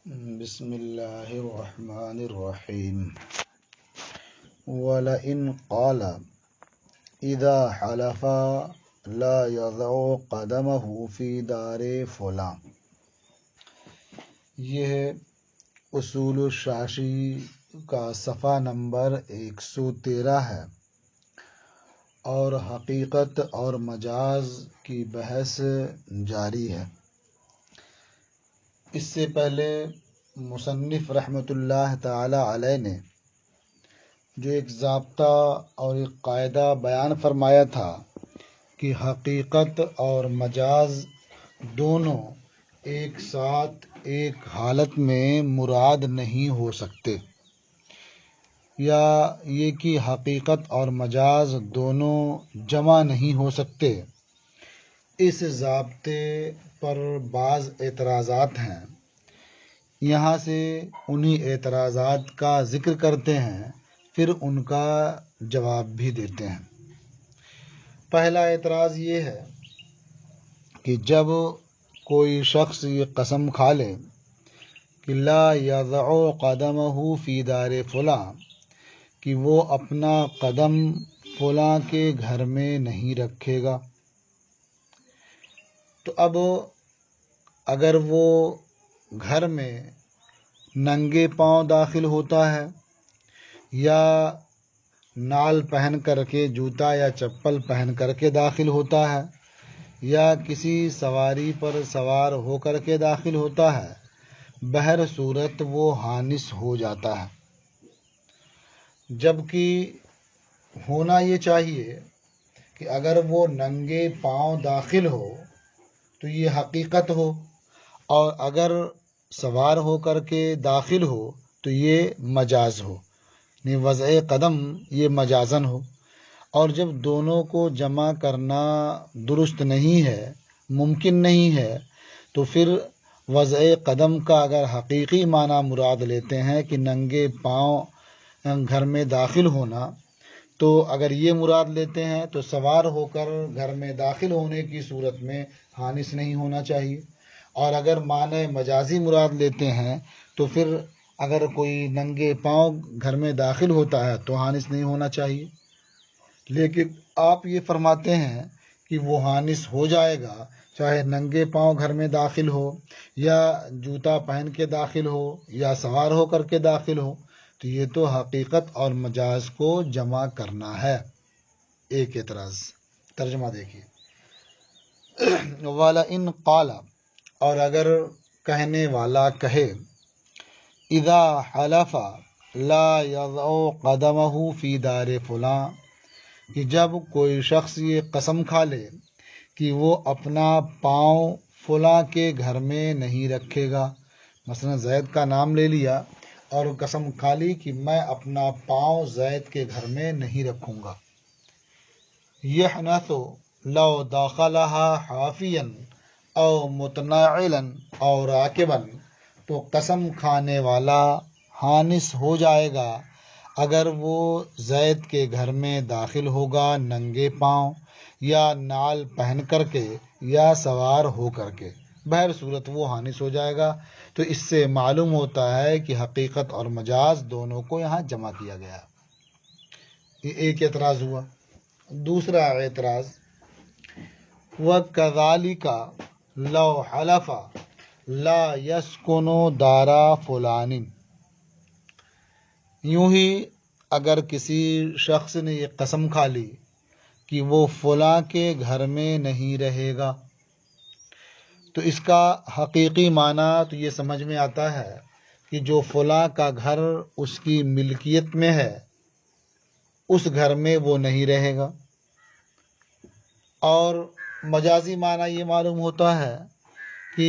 بسم اللہ الرحمن الرحیم وَلَئِنْ قَالَ اِذَا حَلَفَ لَا يَضَعُ قَدَمَهُ فِي دَارِ فُلَانٍ۔ یہ اصول الشاشی کا صفحہ نمبر 113 ہے اور حقیقت اور مجاز کی بحث جاری ہے۔ اس سے پہلے مصنف رحمۃ اللہ تعالی علیہ نے جو ایک ضابطہ اور ایک قاعدہ بیان فرمایا تھا کہ حقیقت اور مجاز دونوں ایک ساتھ ایک حالت میں مراد نہیں ہو سکتے، یا یہ کہ حقیقت اور مجاز دونوں جمع نہیں ہو سکتے، اس ضابطے پر بعض اعتراضات ہیں۔ یہاں سے انہی اعتراضات کا ذکر کرتے ہیں، پھر ان کا جواب بھی دیتے ہیں۔ پہلا اعتراض یہ ہے کہ جب کوئی شخص یہ قسم کھا لے کہ لا یضع قدمہ فی دار فلاں، کہ وہ اپنا قدم فلاں کے گھر میں نہیں رکھے گا، تو اب اگر وہ گھر میں ننگے پاؤں داخل ہوتا ہے یا نال پہن کر کے، جوتا یا چپل پہن کر کے داخل ہوتا ہے، یا کسی سواری پر سوار ہو کر کے داخل ہوتا ہے، بہر صورت وہ حانس ہو جاتا ہے۔ جبکہ ہونا یہ چاہیے کہ اگر وہ ننگے پاؤں داخل ہو تو یہ حقیقت ہو، اور اگر سوار ہو کر کے داخل ہو تو یہ مجاز ہو، یعنی وضع قدم یہ مجازن ہو۔ اور جب دونوں کو جمع کرنا درست نہیں ہے، ممکن نہیں ہے، تو پھر وضع قدم کا اگر حقیقی معنی مراد لیتے ہیں کہ ننگے پاؤں گھر میں داخل ہونا، تو اگر یہ مراد لیتے ہیں تو سوار ہو کر گھر میں داخل ہونے کی صورت میں حانس نہیں ہونا چاہیے، اور اگر معنی مجازی مراد لیتے ہیں تو پھر اگر کوئی ننگے پاؤں گھر میں داخل ہوتا ہے تو حانس نہیں ہونا چاہیے۔ لیکن آپ یہ فرماتے ہیں کہ وہ حانس ہو جائے گا، چاہے ننگے پاؤں گھر میں داخل ہو، یا جوتا پہن کے داخل ہو، یا سوار ہو کر کے داخل ہو، تو یہ تو حقیقت اور مجاز کو جمع کرنا ہے۔ ایک اعتراض، ترجمہ دیکھیے۔ وَلَئِنْ قَالَ، اور اگر کہنے والا کہے اذا حلف لا یضع قدمہ فی دار فلاں، کہ جب کوئی شخص یہ قسم کھا لے کہ وہ اپنا پاؤں فلاں کے گھر میں نہیں رکھے گا، مثلا زید کا نام لے لیا اور قسم کھا لی کہ میں اپنا پاؤں زید کے گھر میں نہیں رکھوں گا، یحنث لو دخلها حافیا او متناعلا او راکبا، تو قسم کھانے والا حانس ہو جائے گا اگر وہ زید کے گھر میں داخل ہوگا ننگے پاؤں، یا نال پہن کر کے، یا سوار ہو کر کے، بہر صورت وہ حانس ہو جائے گا۔ تو اس سے معلوم ہوتا ہے کہ حقیقت اور مجاز دونوں کو یہاں جمع کیا گیا۔ یہ ایک اعتراض ہوا۔ دوسرا اعتراض، وَكَذَلِكَ لَوْ حَلَفَ لَا يَسْكُنُ دَارَ فُلَانٍ، یوں ہی اگر کسی شخص نے یہ قسم کھا لی کہ وہ فلاں کے گھر میں نہیں رہے گا، تو اس کا حقیقی معنی تو یہ سمجھ میں آتا ہے کہ جو فلاں کا گھر اس کی ملکیت میں ہے اس گھر میں وہ نہیں رہے گا، اور مجازی معنی یہ معلوم ہوتا ہے کہ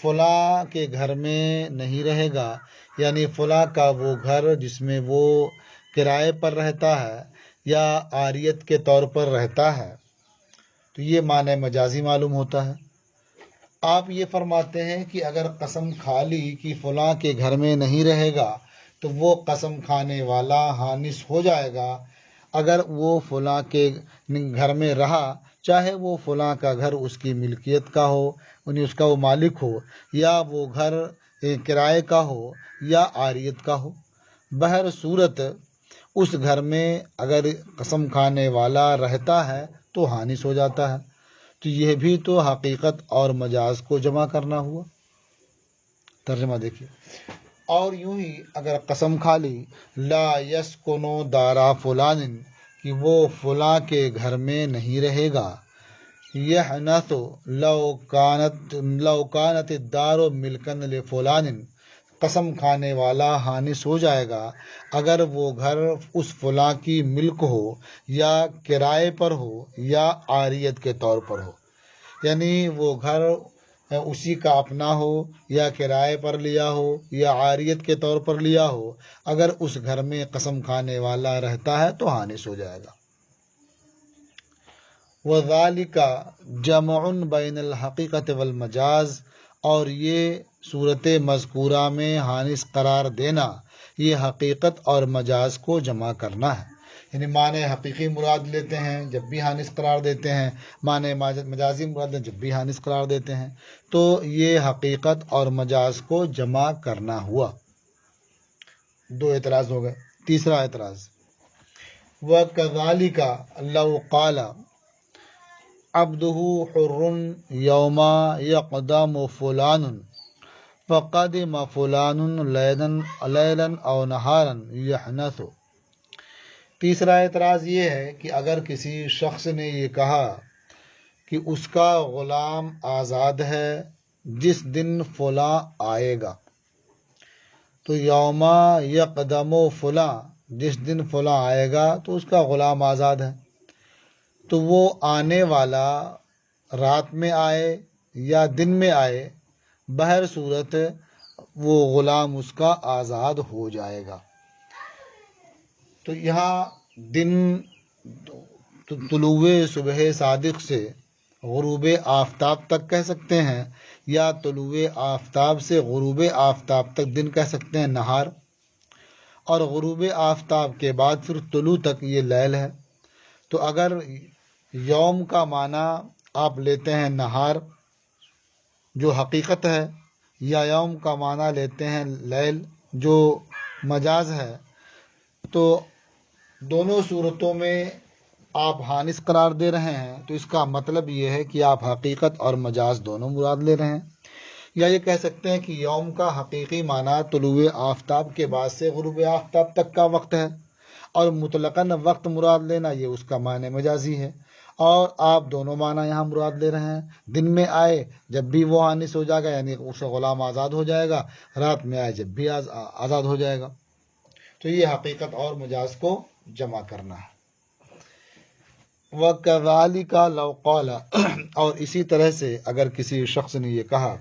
فلاں کے گھر میں نہیں رہے گا، یعنی فلاں کا وہ گھر جس میں وہ کرائے پر رہتا ہے یا عاریت کے طور پر رہتا ہے، تو یہ معنی مجازی معلوم ہوتا ہے۔ آپ یہ فرماتے ہیں کہ اگر قسم کھا لی کہ فلاں کے گھر میں نہیں رہے گا تو وہ قسم کھانے والا حانس ہو جائے گا اگر وہ فلاں کے گھر میں رہا، چاہے وہ فلاں کا گھر اس کی ملکیت کا ہو، یعنی اس کا وہ مالک ہو، یا وہ گھر کرائے کا ہو یا عاریت کا ہو، بہر صورت اس گھر میں اگر قسم کھانے والا رہتا ہے تو حانس ہو جاتا ہے۔ تو یہ بھی تو حقیقت اور مجاز کو جمع کرنا ہوا۔ ترجمہ دیکھیے، اور یوں ہی اگر قسم کھا لی لا یسکنو دارا فلان، کہ وہ فلاں کے گھر میں نہیں رہے گا، یحنث لو کانت الدار ملکن لفلان، قسم کھانے والا حانس ہو جائے گا اگر وہ گھر اس فلاں کی ملک ہو یا کرائے پر ہو یا عاریت کے طور پر ہو، یعنی وہ گھر اسی کا اپنا ہو یا کرائے پر لیا ہو یا عاریت کے طور پر لیا ہو، اگر اس گھر میں قسم کھانے والا رہتا ہے تو حانس ہو جائے گا۔ وَذَلِكَ جَمْعٌ بَيْنَ الْحَقِيقَةِ وَالْمَجَاز، اور یہ صورت مذکورہ میں حانس قرار دینا یہ حقیقت اور مجاز کو جمع کرنا ہے، یعنی معنی حقیقی مراد لیتے ہیں جب بھی حانس قرار دیتے ہیں، معنی مجازی مراد لیتے ہیں جب بھی حانس قرار دیتے ہیں، تو یہ حقیقت اور مجاز کو جمع کرنا ہوا۔ دو اعتراض ہو گئے۔ تیسرا اعتراض، وَكَذَلِكَ لَوْ قَالَ عَبْدُهُ حُرٌّ يَوْمَ يَقْدَمُ فُلَانٌ فَقَدِمَ فُلَانٌ لَيْلًا أَوْ نَهَارًا يَحْنَثُ۔ تیسرا اعتراض یہ ہے کہ اگر کسی شخص نے یہ کہا کہ اس کا غلام آزاد ہے جس دن فلاں آئے گا، تو یوم یقدم فلاں، جس دن فلاں آئے گا تو اس کا غلام آزاد ہے، تو وہ آنے والا رات میں آئے یا دن میں آئے، بہر صورت وہ غلام اس کا آزاد ہو جائے گا۔ تو یہاں دن طلوع صبح صادق سے غروب آفتاب تک کہہ سکتے ہیں، یا طلوع آفتاب سے غروب آفتاب تک دن کہہ سکتے ہیں نہار، اور غروب آفتاب کے بعد پھر طلوع تک یہ لیل ہے۔ تو اگر یوم کا معنی آپ لیتے ہیں نہار جو حقیقت ہے، یا یوم کا معنی لیتے ہیں لیل جو مجاز ہے، تو دونوں صورتوں میں آپ حانس قرار دے رہے ہیں، تو اس کا مطلب یہ ہے کہ آپ حقیقت اور مجاز دونوں مراد لے رہے ہیں۔ یا یہ کہہ سکتے ہیں کہ یوم کا حقیقی معنی طلوع آفتاب کے بعد سے غروب آفتاب تک کا وقت ہے، اور مطلقاً وقت مراد لینا یہ اس کا معنی مجازی ہے، اور آپ دونوں معنی یہاں مراد لے رہے ہیں۔ دن میں آئے جب بھی وہ حانس ہو جائے گا، یعنی اس کا غلام آزاد ہو جائے گا، رات میں آئے جب بھی آزاد ہو جائے گا۔ تو یہ حقیقت اور مجاز کو جمع کرنا ہے۔ وَكَذَلِكَ لَوْ قَالَ، اور اسی طرح سے اگر کسی شخص نے یہ کہا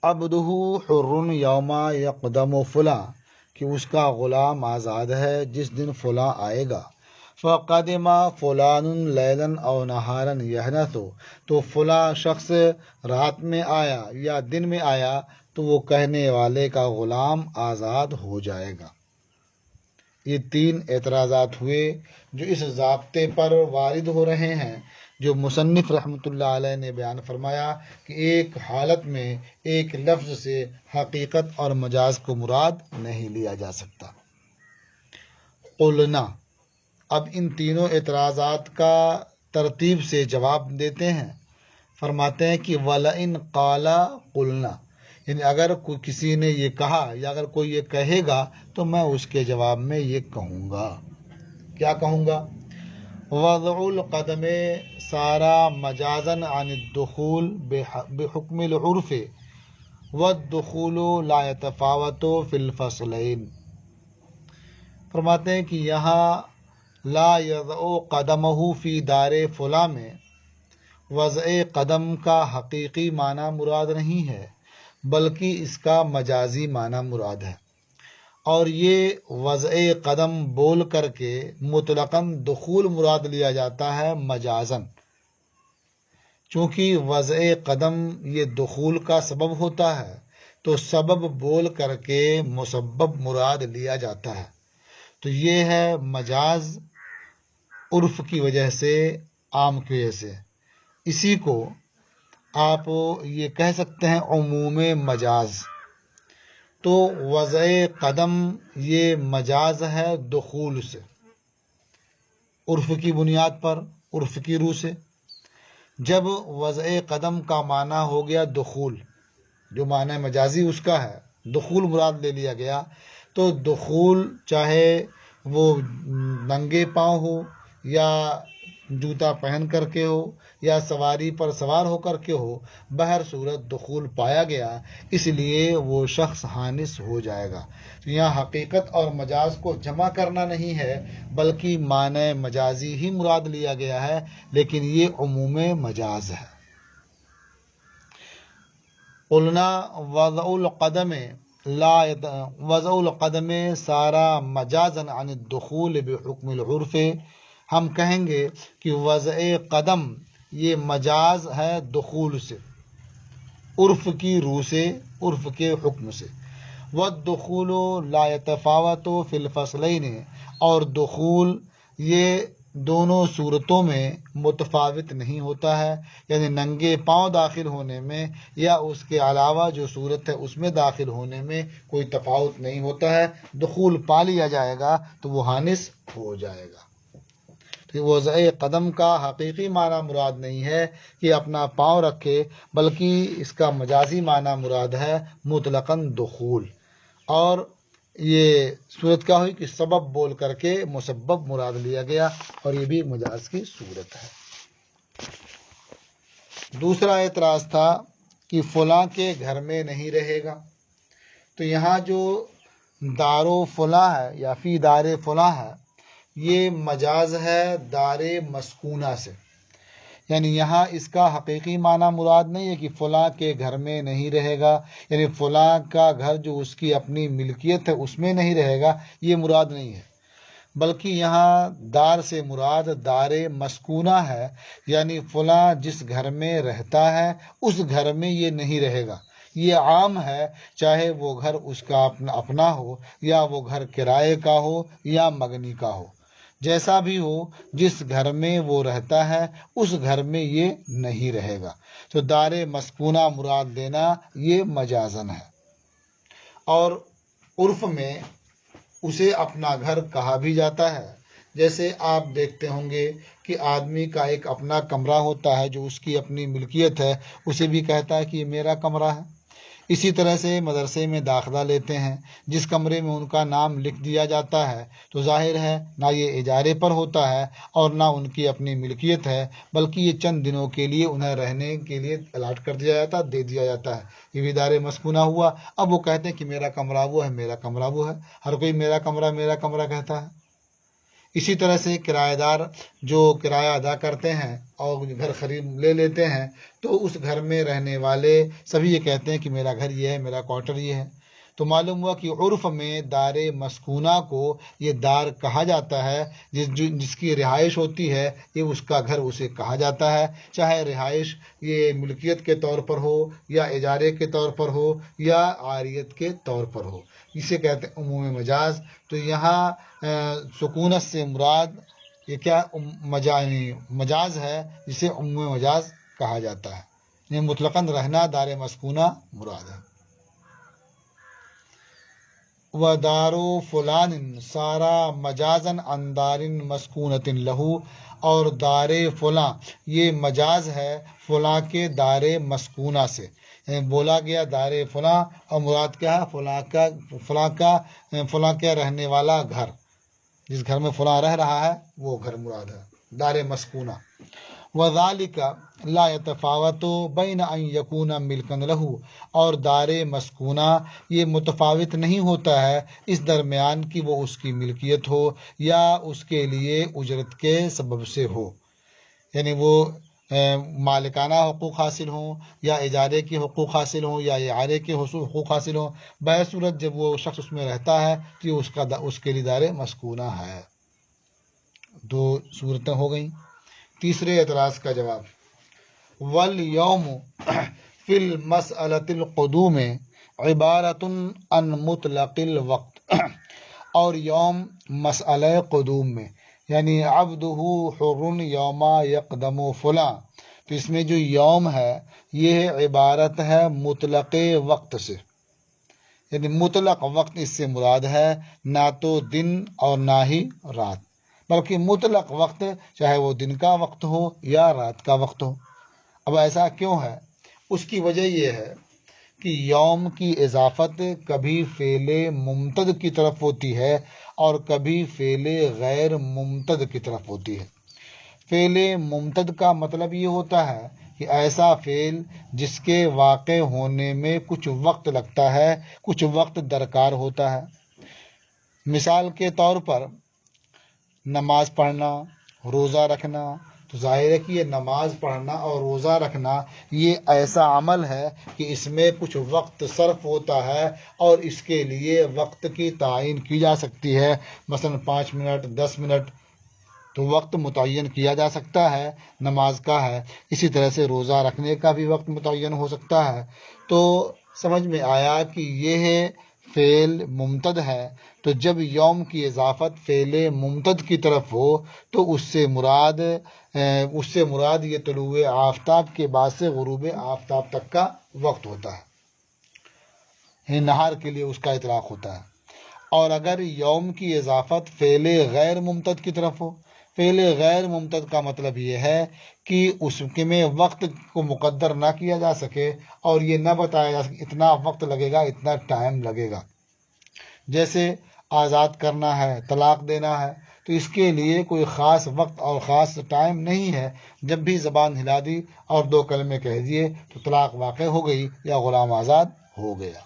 عَبْدُهُ حُرٌّ يَوْمَ يَقْدَمُ فُلَانٌ، کہ اس کا غلام آزاد ہے جس دن فلاں آئے گا، فَقَدِمَ فُلَانٌ لَيْلًا أَوْ نَهَارًا يَحْنَثُ، تو فلاں شخص رات میں آیا یا دن میں آیا تو وہ کہنے والے کا غلام آزاد ہو جائے گا۔ یہ تین اعتراضات ہوئے جو اس ضابطے پر وارد ہو رہے ہیں جو مصنف رحمۃ اللہ علیہ نے بیان فرمایا کہ ایک حالت میں ایک لفظ سے حقیقت اور مجاز کو مراد نہیں لیا جا سکتا۔ قلنا، اب ان تینوں اعتراضات کا ترتیب سے جواب دیتے ہیں۔ فرماتے ہیں کہ وَلَئِنْ قَالَ قُلْنَا، یعنی اگر کوئی کسی نے یہ کہا یا اگر کوئی یہ کہے گا تو میں اس کے جواب میں یہ کہوں گا۔ کیا کہوں گا؟ وضع القدم سارا مجازن عن الدخول بحکم العرف والدخول لا يتفاوت فی الفصلین۔ فرماتے ہیں کہ یہاں لا یضع قدمہ فی دار فلاں میں وضع قدم کا حقیقی معنی مراد نہیں ہے بلکہ اس کا مجازی معنی مراد ہے، اور یہ وضع قدم بول کر کے مطلقاً دخول مراد لیا جاتا ہے مجازاً، چونکہ وضع قدم یہ دخول کا سبب ہوتا ہے تو سبب بول کر کے مسبب مراد لیا جاتا ہے، تو یہ ہے مجاز عرف کی وجہ سے عام کی وجہ سے، اسی کو آپ یہ کہہ سکتے ہیں عموم مجاز۔ تو وضع قدم یہ مجاز ہے دخول سے، عرف کی بنیاد پر، عرف کی روح سے۔ جب وضع قدم کا معنی ہو گیا دخول، جو معنی مجازی اس کا ہے، دخول مراد لے لیا گیا، تو دخول چاہے وہ ننگے پاؤں ہو یا جوتا پہن کر کے ہو یا سواری پر سوار ہو کر کے ہو، بہر صورت دخول پایا گیا، اس لیے وہ شخص حانس ہو جائے گا۔ تو یہاں حقیقت اور مجاز کو جمع کرنا نہیں ہے، بلکہ معنی مجازی ہی مراد لیا گیا ہے، لیکن یہ عموم مجاز ہے۔ قلنا وضع القدم سارا مجازا عن الدخول بحکم العرف، ہم کہیں گے کہ وضع قدم یہ مجاز ہے دخول سے، عرف کی روح سے، عرف کے حکم سے۔ والدخول لا يتفاوت فی الفصلین، اور دخول یہ دونوں صورتوں میں متفاوت نہیں ہوتا ہے، یعنی ننگے پاؤں داخل ہونے میں یا اس کے علاوہ جو صورت ہے اس میں داخل ہونے میں کوئی تفاوت نہیں ہوتا ہے۔ دخول پا لیا جائے گا تو وہ حانس ہو جائے گا۔ وضع قدم کا حقیقی معنی مراد نہیں ہے کہ اپنا پاؤں رکھے، بلکہ اس کا مجازی معنی مراد ہے مطلقاً دخول۔ اور یہ صورت کیا ہوئی کہ سبب بول کر کے مسبب مراد لیا گیا، اور یہ بھی مجاز کی صورت ہے۔ دوسرا اعتراض تھا کہ فلاں کے گھر میں نہیں رہے گا، تو یہاں جو دارو فلاں ہے یا فی دار فلاں ہے، یہ مجاز ہے دار مسکونہ سے، یعنی یہاں اس کا حقیقی معنی مراد نہیں ہے کہ فلاں کے گھر میں نہیں رہے گا، یعنی فلاں کا گھر جو اس کی اپنی ملکیت ہے اس میں نہیں رہے گا، یہ مراد نہیں ہے، بلکہ یہاں دار سے مراد دار مسکونہ ہے، یعنی فلاں جس گھر میں رہتا ہے اس گھر میں یہ نہیں رہے گا۔ یہ عام ہے، چاہے وہ گھر اس کا اپنا ہو یا وہ گھر کرائے کا ہو یا مگنی کا ہو، جیسا بھی ہو، جس گھر میں وہ رہتا ہے اس گھر میں یہ نہیں رہے گا۔ تو دار مسکونہ مراد دینا یہ مجازن ہے، اور عرف میں اسے اپنا گھر کہا بھی جاتا ہے۔ جیسے آپ دیکھتے ہوں گے کہ آدمی کا ایک اپنا کمرہ ہوتا ہے جو اس کی اپنی ملکیت ہے، اسے بھی کہتا ہے کہ یہ میرا کمرہ ہے۔ اسی طرح سے مدرسے میں داخلہ لیتے ہیں، جس کمرے میں ان کا نام لکھ دیا جاتا ہے تو ظاہر ہے نہ یہ اجارے پر ہوتا ہے اور نہ ان کی اپنی ملکیت ہے، بلکہ یہ چند دنوں کے لیے انہیں رہنے کے لیے الاٹ کر دیا جاتا ہے، دے دیا جاتا ہے۔ یہ بھی دار مسکونہ ہوا۔ اب وہ کہتے ہیں کہ میرا کمرہ وہ ہے، میرا کمرہ وہ ہے، ہر کوئی میرا کمرہ کہتا ہے۔ اسی طرح سے کرایہ دار جو کرایہ ادا کرتے ہیں اور گھر خرید لے لیتے ہیں، تو اس گھر میں رہنے والے سبھی یہ کہتے ہیں کہ میرا گھر یہ ہے، میرا کوارٹر یہ ہے۔ تو معلوم ہوا کہ عرف میں دار مسکونہ کو یہ دار کہا جاتا ہے، جس کی رہائش ہوتی ہے، یہ اس کا گھر اسے کہا جاتا ہے، چاہے رہائش یہ ملکیت کے طور پر ہو یا اجارے کے طور پر ہو یا عاریت کے طور پر ہو، اسے کہتے ہیں عموم مجاز۔ تو یہاں سکونت سے مراد یہ کیا مجاز ہے جسے عموم مجاز کہا جاتا ہے، یہ مطلقاً رہنا دار مسکونہ مراد ہے۔ وَدَارُ فُلَانٍ سارا مجازن عن دار مسکونۃ لہو، اور دار فلاں یہ مجاز ہے فلاں کے دار مسکونہ سے، یعنی بولا گیا دار فلاں اور مراد کیا ہے فلاں کا رہنے والا گھر، جس گھر میں فلاں رہ رہا ہے وہ گھر مراد ہے، دار مسکونہ۔ وَذَلِكَ لَا يَتَفَاوَتُ بَيْنَ أَن يَكُونَ مِلْكًا لَهُ، اور دار مسکونہ یہ متفاوت نہیں ہوتا ہے اس درمیان کہ وہ اس کی ملکیت ہو یا اس کے لیے اجرت کے سبب سے ہو، یعنی وہ مالکانہ حقوق حاصل ہوں یا اجارے کے حقوق حاصل ہوں یا اعارے کے حقوق حاصل ہوں، بصورت جب وہ شخص اس میں رہتا ہے تو یہ اس کے لیے دار مسکونہ ہے۔ دو صورتیں ہو گئیں۔ تیسرے اعتراض کا جواب، والیوم فی المسألۃ القدوم عبارۃ عن مطلق الوقت، اور یوم مسئلہ قدوم میں یعنی عبدہ حر یوم یقدم فلاں، تو اس میں جو یوم ہے یہ عبارت ہے مطلق وقت سے، یعنی مطلق وقت اس سے مراد ہے، نہ تو دن اور نہ ہی رات، بلکہ مطلق وقت، چاہے وہ دن کا وقت ہو یا رات کا وقت ہو۔ اب ایسا کیوں ہے؟ اس کی وجہ یہ ہے کہ یوم کی اضافت کبھی فعل ممتد کی طرف ہوتی ہے اور کبھی فعل غیر ممتد کی طرف ہوتی ہے۔ فعل ممتد کا مطلب یہ ہوتا ہے کہ ایسا فعل جس کے واقع ہونے میں کچھ وقت لگتا ہے، کچھ وقت درکار ہوتا ہے۔ مثال کے طور پر نماز پڑھنا، روزہ رکھنا، تو ظاہر ہے کہ یہ نماز پڑھنا اور روزہ رکھنا یہ ایسا عمل ہے کہ اس میں کچھ وقت صرف ہوتا ہے اور اس کے لیے وقت کی تعین کی جا سکتی ہے، مثلا 5 منٹ 10 منٹ، تو وقت متعین کیا جا سکتا ہے نماز کا ہے۔ اسی طرح سے روزہ رکھنے کا بھی وقت متعین ہو سکتا ہے۔ تو سمجھ میں آیا کہ یہ فعل ممتد ہے، تو جب یوم کی اضافت فعل ممتد کی طرف ہو تو اس سے مراد یہ طلوع آفتاب کے بعد سے غروب آفتاب تک کا وقت ہوتا ہے، نہار کے لیے اس کا اطلاق ہوتا ہے۔ اور اگر یوم کی اضافت فعل غیر ممتد کی طرف ہو، فعل غیر ممتد کا مطلب یہ ہے کہ اس میں وقت کو مقدر نہ کیا جا سکے اور یہ نہ بتایا جا سکے اتنا وقت لگے گا، اتنا ٹائم لگے گا، جیسے آزاد کرنا ہے، طلاق دینا ہے، تو اس کے لیے کوئی خاص وقت اور خاص ٹائم نہیں ہے، جب بھی زبان ہلا دی اور 2 کلمے کہہ دیے تو طلاق واقع ہو گئی یا غلام آزاد ہو گیا۔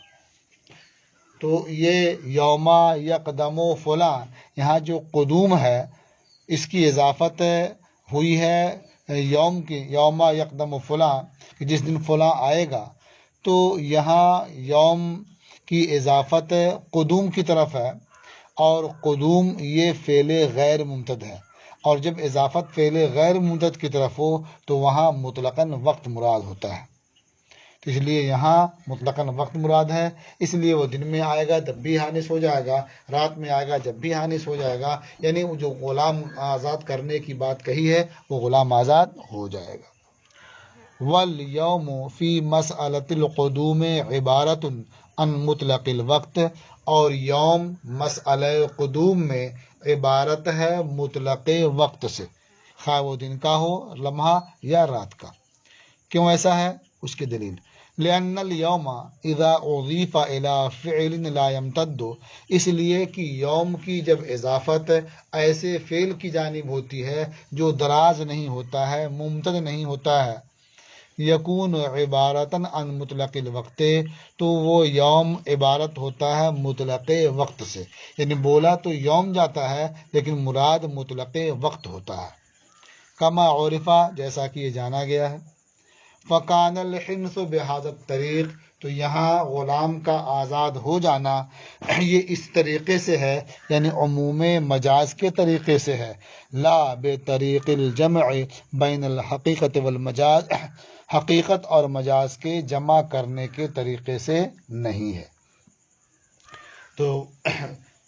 تو یہ یوم یقدم فلاں، یہاں جو قدوم ہے اس کی اضافت ہوئی ہے یوم یقدم فلاں، کہ جس دن فلاں آئے گا، تو یہاں یوم کی اضافت قدوم کی طرف ہے، اور قدوم یہ فعل غیر ممتد ہے، اور جب اضافت فعل غیر ممتد کی طرف ہو تو وہاں مطلقاً وقت مراد ہوتا ہے، تو اس لیے یہاں مطلقاً وقت مراد ہے، اس لیے وہ دن میں آئے گا تب بھی حانس ہو جائے گا، رات میں آئے گا جب بھی حانس ہو جائے گا، یعنی وہ جو غلام آزاد کرنے کی بات کہی ہے وہ غلام آزاد ہو جائے گا۔ والیوم فی مسألۃ القدوم عبارت عن مطلق الوقت، اور یوم مسئلہ قدوم میں عبارت ہے مطلق وقت سے، خواہ وہ دن کا ہو، لمحہ یا رات کا۔ کیوں ایسا ہے؟ اس کی دلیل، لأن اليوم اذا اضیف الى فعل لا يمتد، اس لیے کہ یوم کی جب اضافت ایسے فعل کی جانب ہوتی ہے جو دراز نہیں ہوتا ہے، ممتد نہیں ہوتا ہے، یکون عبارتاً عن مطلق الوقت، تو وہ یوم عبارت ہوتا ہے مطلق وقت سے، یعنی بولا تو یوم جاتا ہے لیکن مراد مطلق وقت ہوتا ہے، کما عرفہ، جیسا کہ یہ جانا گیا ہے۔ فکان الحنس بہذا الطریق، تو یہاں غلام کا آزاد ہو جانا یہ اس طریقے سے ہے، یعنی عموم مجاز کے طریقے سے ہے، لا بطریق الجمع بین الحقیقت والمجاز، حقیقت اور مجاز کے جمع کرنے کے طریقے سے نہیں ہے۔ تو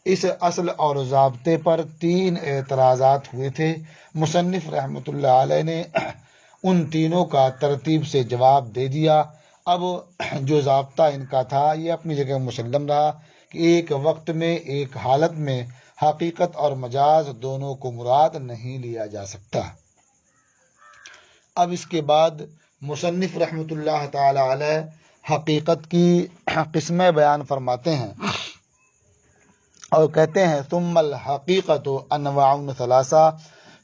اس اصل اور ضابطے پر 3 اعتراضات ہوئے تھے، مصنف رحمۃ اللہ علیہ نے ان تینوں کا ترتیب سے جواب دے دیا۔ اب جو ضابطہ ان کا تھا یہ اپنی جگہ مسلم رہا کہ ایک وقت میں، ایک حالت میں حقیقت اور مجاز دونوں کو مراد نہیں لیا جا سکتا۔ اب اس کے بعد مصنف رحمۃ اللہ تعالی علیہ حقیقت کی قسمیں بیان فرماتے ہیں اور کہتے ہیں ثم الحقیقت انواع ثلاثہ،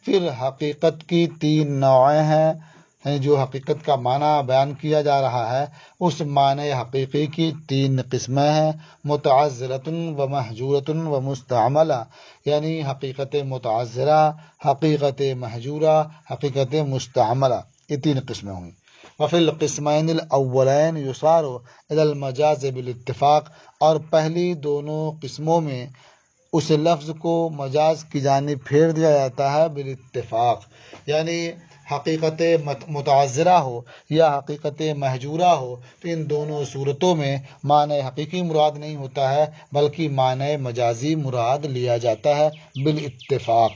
پھر حقیقت کی 3 نوعیں ہیں، جو حقیقت کا معنی بیان کیا جا رہا ہے اس معنی حقیقی کی 3 قسمیں ہیں، متعذرۃ و محجورۃ و مستعملہ، یعنی حقیقت متعذرہ، حقیقت محجورہ، حقیقت مستعملہ، یہ 3 قسمیں ہوئیں۔ وفی القسمین الاولین یصار الی المجاز بالاتفاق، اور پہلی دونوں قسموں میں اس لفظ کو مجاز کی جانب پھیر دیا جاتا ہے بالاتفاق، یعنی حقیقت متعذرہ ہو یا حقیقت محجورہ ہو تو ان دونوں صورتوں میں معنی حقیقی مراد نہیں ہوتا ہے بلکہ معنی مجازی مراد لیا جاتا ہے بالاتفاق۔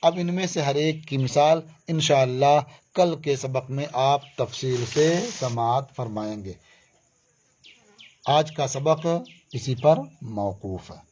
اب ان میں سے ہر ایک کی مثال انشاءاللہ کل کے سبق میں آپ تفصیل سے سماعت فرمائیں گے۔ آج کا سبق اسی پر موقوف ہے۔